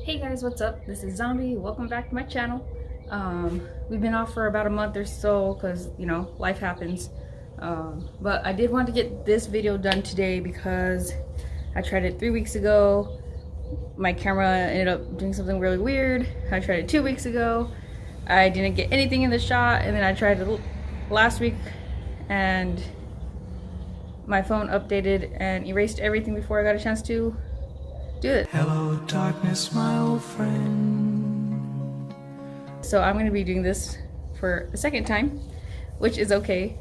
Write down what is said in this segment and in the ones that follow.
Hey guys, what's up? This is Zombie. Welcome back to my channel. We've been off for about a month or so because, you know, life happens. But I did want to get this video done today because I tried it 3 weeks ago. My camera ended up doing something really weird. I tried it 2 weeks ago. I didn't get anything in the shot, and then I tried it last week and my phone updated and erased everything before I got a chance to do it. Hello darkness, my old friend. So I'm going to be doing this for the second time, which is okay,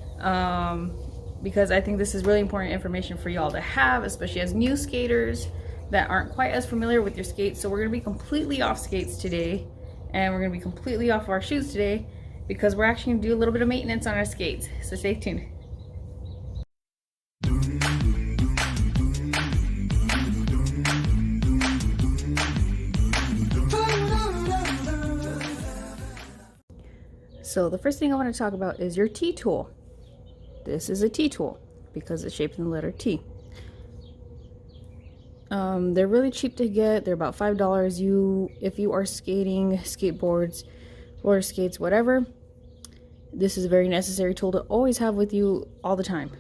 because I think this is really important information for y'all to have, especially as new skaters that aren't quite as familiar with your skates. So we're going to be completely off skates today, and we're going to be completely off our shoes today because we're actually going to do a little bit of maintenance on our skates. So stay tuned. So the first thing I want to talk about is your T-tool. This is a T-tool because it's shaped in the letter T. They're really cheap to get. They're about $5. If you are skating skateboards, roller skates, whatever, this is a very necessary tool to always have with you all the time.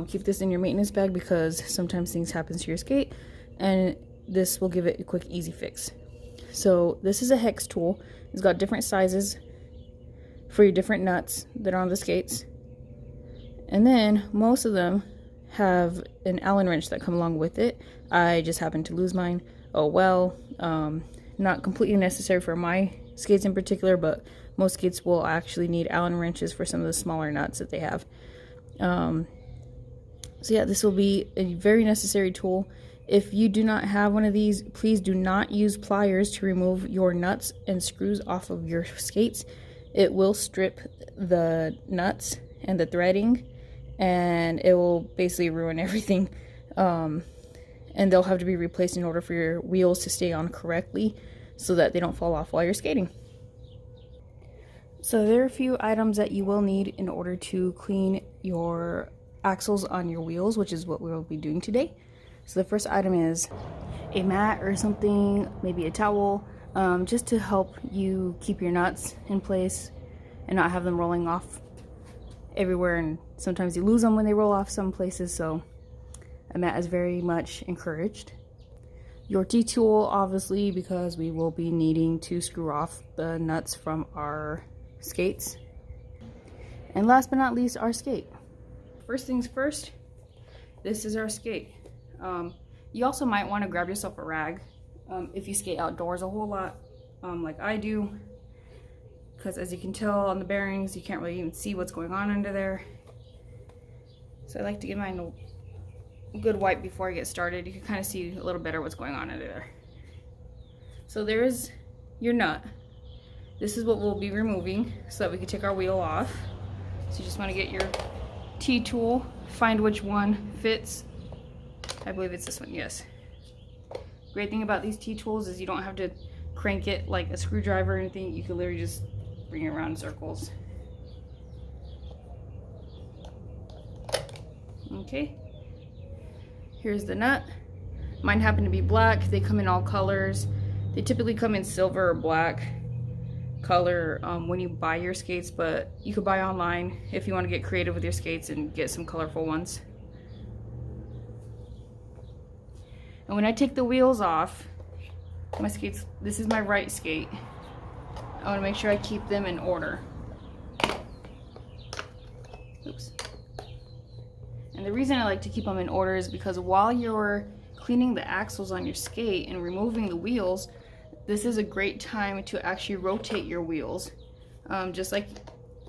Keep this in your maintenance bag because sometimes things happen to your skate, and this will give it a quick, easy fix. So this is a hex tool. It's got different sizes for your different nuts that are on the skates, and then most of them have an Allen wrench that come along with it. I just happened to lose mine. Oh well. Not completely necessary for my skates in particular, but most skates will actually need Allen wrenches for some of the smaller nuts that they have. So yeah, this will be a very necessary tool. If you do not have one of these, please do not use pliers to remove your nuts and screws off of your skates. It will strip the nuts and the threading, and it will basically ruin everything. And they'll have to be replaced in order for your wheels to stay on correctly so that they don't fall off while you're skating. So there are a few items that you will need in order to clean your axles on your wheels, which is what we'll be doing today. So the first item is a mat or something, maybe a towel, just to help you keep your nuts in place and not have them rolling off everywhere, and sometimes you lose them when they roll off some places, so a mat is very much encouraged. Your T-tool, obviously, because we will be needing to screw off the nuts from our skates. And last but not least, our skate. First things first, this is our skate. You also might want to grab yourself a rag if you skate outdoors a whole lot, like I do, because as you can tell on the bearings, you can't really even see what's going on under there. So I like to give mine a good wipe before I get started. You can kind of see a little better what's going on under there. So there is your nut. This is what we'll be removing so that we can take our wheel off. So you just want to get your T-tool, find which one fits. I believe it's this one, yes. Great thing about these T-tools is you don't have to crank it like a screwdriver or anything. You can literally just bring it around in circles. Okay, here's the nut. Mine happen to be black. They come in all colors. They typically come in silver or black color when you buy your skates, but you could buy online if you want to get creative with your skates and get some colorful ones. And when I take the wheels off my skates, this is my right skate, I want to make sure I keep them in order. Oops. And the reason I like to keep them in order is because while you're cleaning the axles on your skate and removing the wheels, this is a great time to actually rotate your wheels. Just like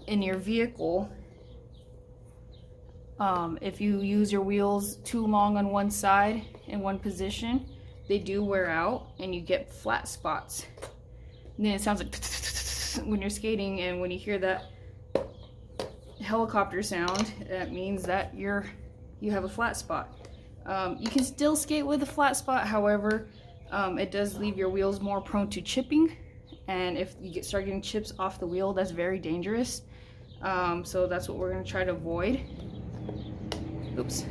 in your vehicle, if you use your wheels too long on one side in one position, they do wear out and you get flat spots. And then it sounds like when you're skating, and when you hear that helicopter sound, that means that you have a flat spot. You can still skate with a flat spot, however, it does leave your wheels more prone to chipping, and if you start getting chips off the wheel, that's very dangerous. So that's what we're going to try to avoid. Oops.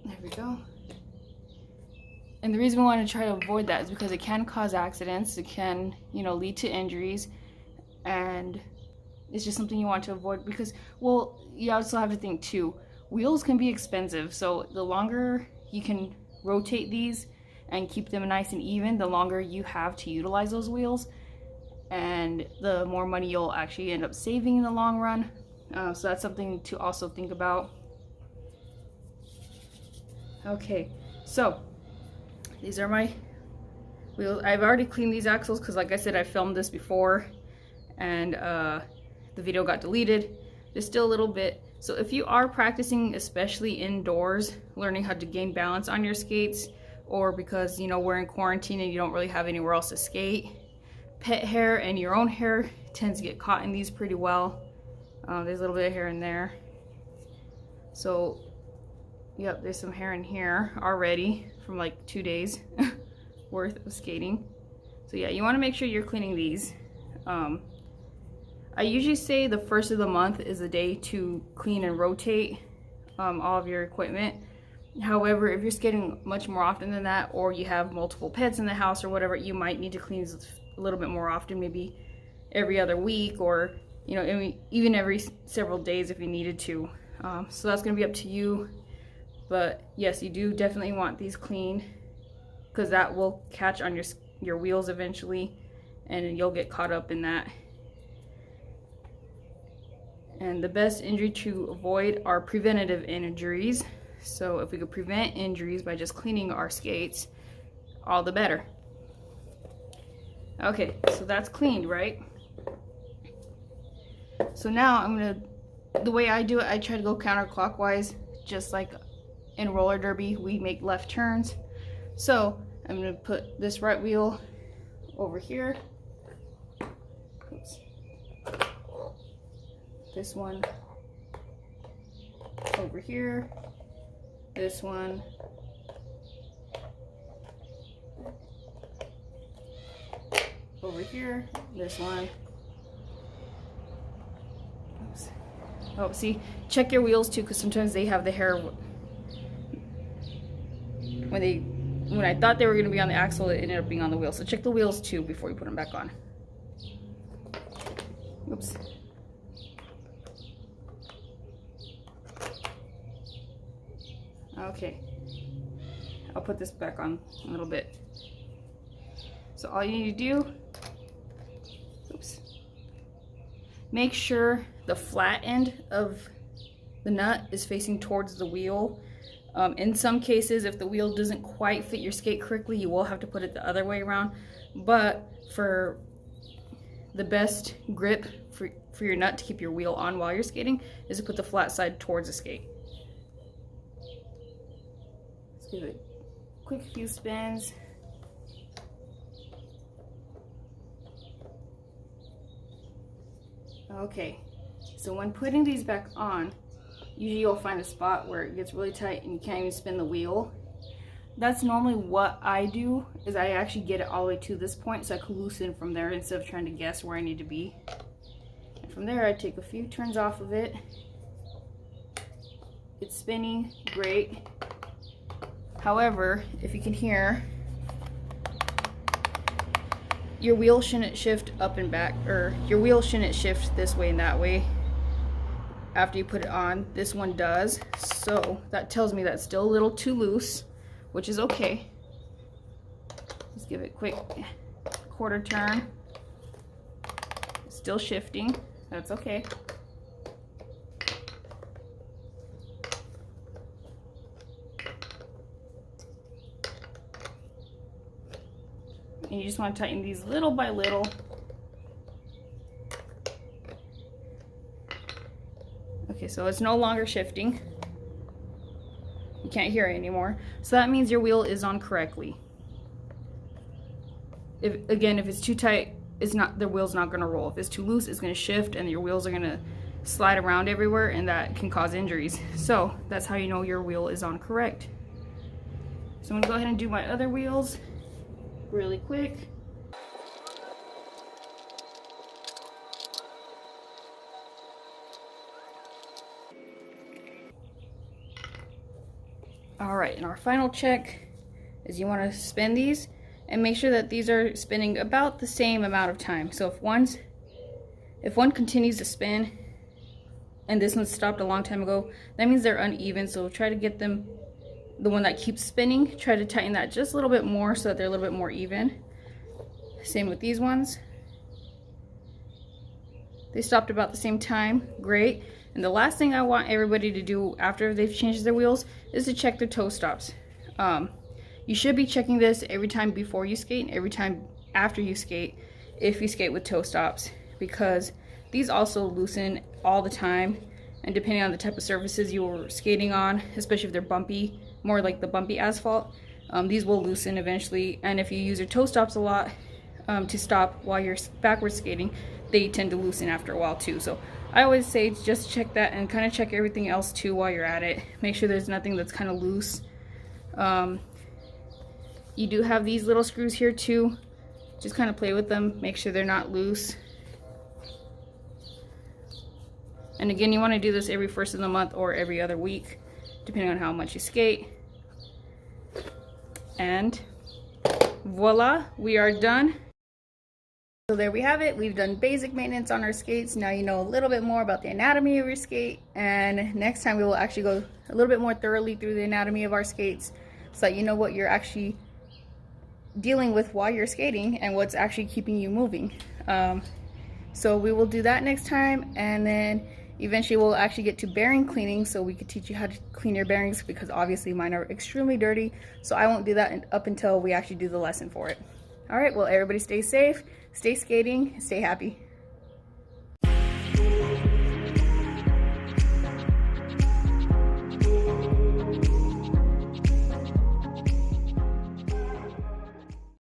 There we go. And the reason we want to try to avoid that is because it can cause accidents. It can, you know, lead to injuries. And it's just something you want to avoid because, well, you also have to think too, wheels can be expensive. So the longer you can rotate these and keep them nice and even, the longer you have to utilize those wheels. And the more money you'll actually end up saving in the long run. So that's something to also think about. Okay, so these are my wheels. I've already cleaned these axles because, like I said, I filmed this before and the video got deleted. There's still a little bit. So if you are practicing, especially indoors, learning how to gain balance on your skates, or because, you know, we're in quarantine and you don't really have anywhere else to skate, pet hair and your own hair tends to get caught in these pretty well. There's a little bit of hair in there. So, yep, there's some hair in here already from like 2 days worth of skating. So yeah, you want to make sure you're cleaning these. I usually say the first of the month is the day to clean and rotate all of your equipment. However, if you're skating much more often than that, or you have multiple pets in the house or whatever, you might need to clean a little bit more often, maybe every other week, or, you know, even every several days if you needed to. So that's going to be up to you. But yes, you do definitely want these cleaned because that will catch on your wheels eventually, and you'll get caught up in that. And the best injury to avoid are preventative injuries. So if we could prevent injuries by just cleaning our skates, all the better. Okay, so that's cleaned, right? So now the way I do it, I try to go counterclockwise, just like in roller derby, we make left turns. So I'm gonna put this right wheel over here. Oops. This one over here. This one over here. This one. Oops. Oh, see, check your wheels too, because sometimes they have the hair. When I thought they were going to be on the axle, it ended up being on the wheel. So check the wheels too before you put them back on. Oops. Okay, I'll put this back on a little bit. So all you need to do, oops, make sure the flat end of the nut is facing towards the wheel. In some cases, if the wheel doesn't quite fit your skate correctly, you will have to put it the other way around. But for the best grip for your nut to keep your wheel on while you're skating is to put the flat side towards the skate. Let's give it a quick few spins. Okay, so when putting these back on, usually you'll find a spot where it gets really tight and you can't even spin the wheel. That's normally what I do, is I actually get it all the way to this point so I can loosen from there instead of trying to guess where I need to be. And from there I take a few turns off of it. It's spinning, great. However, if you can hear, your wheel shouldn't shift up and back, or your wheel shouldn't shift this way and that way. After you put it on, this one does. So that tells me that's still a little too loose, which is okay. Just give it a quick quarter turn. It's still shifting, that's okay. And you just want to tighten these little by little. Okay, so it's no longer shifting. You can't hear it anymore. So that means your wheel is on correctly. If it's too tight, the wheel's not going to roll. If it's too loose, it's going to shift and your wheels are going to slide around everywhere, and that can cause injuries. So that's how you know your wheel is on correct. So I'm going to go ahead and do my other wheels really quick. Alright, and our final check is you want to spin these and make sure that these are spinning about the same amount of time. So if one continues to spin and this one stopped a long time ago, that means they're uneven. So try to get them, the one that keeps spinning, try to tighten that just a little bit more so that they're a little bit more even. Same with these ones. They stopped about the same time, great. And the last thing I want everybody to do after they've changed their wheels is to check their toe stops. You should be checking this every time before you skate and every time after you skate if you skate with toe stops, because these also loosen all the time, and depending on the type of surfaces you're skating on, especially if they're bumpy, more like the bumpy asphalt, these will loosen eventually. And if you use your toe stops a lot to stop while you're backwards skating, they tend to loosen after a while too. So I always say just check that and kind of check everything else too while you're at it. Make sure there's nothing that's kind of loose. You do have these little screws here too. Just kind of play with them, make sure they're not loose. And again, you want to do this every first of the month or every other week, depending on how much you skate. And voila, we are done. So there we have it. We've done basic maintenance on our skates. Now you know a little bit more about the anatomy of your skate, and next time we will actually go a little bit more thoroughly through the anatomy of our skates so that you know what you're actually dealing with while you're skating and what's actually keeping you moving. So we will do that next time, and then eventually we'll actually get to bearing cleaning, so we could teach you how to clean your bearings, because obviously mine are extremely dirty. So I won't do that up until we actually do the lesson for it. All right, well, everybody stay safe, stay skating, stay happy.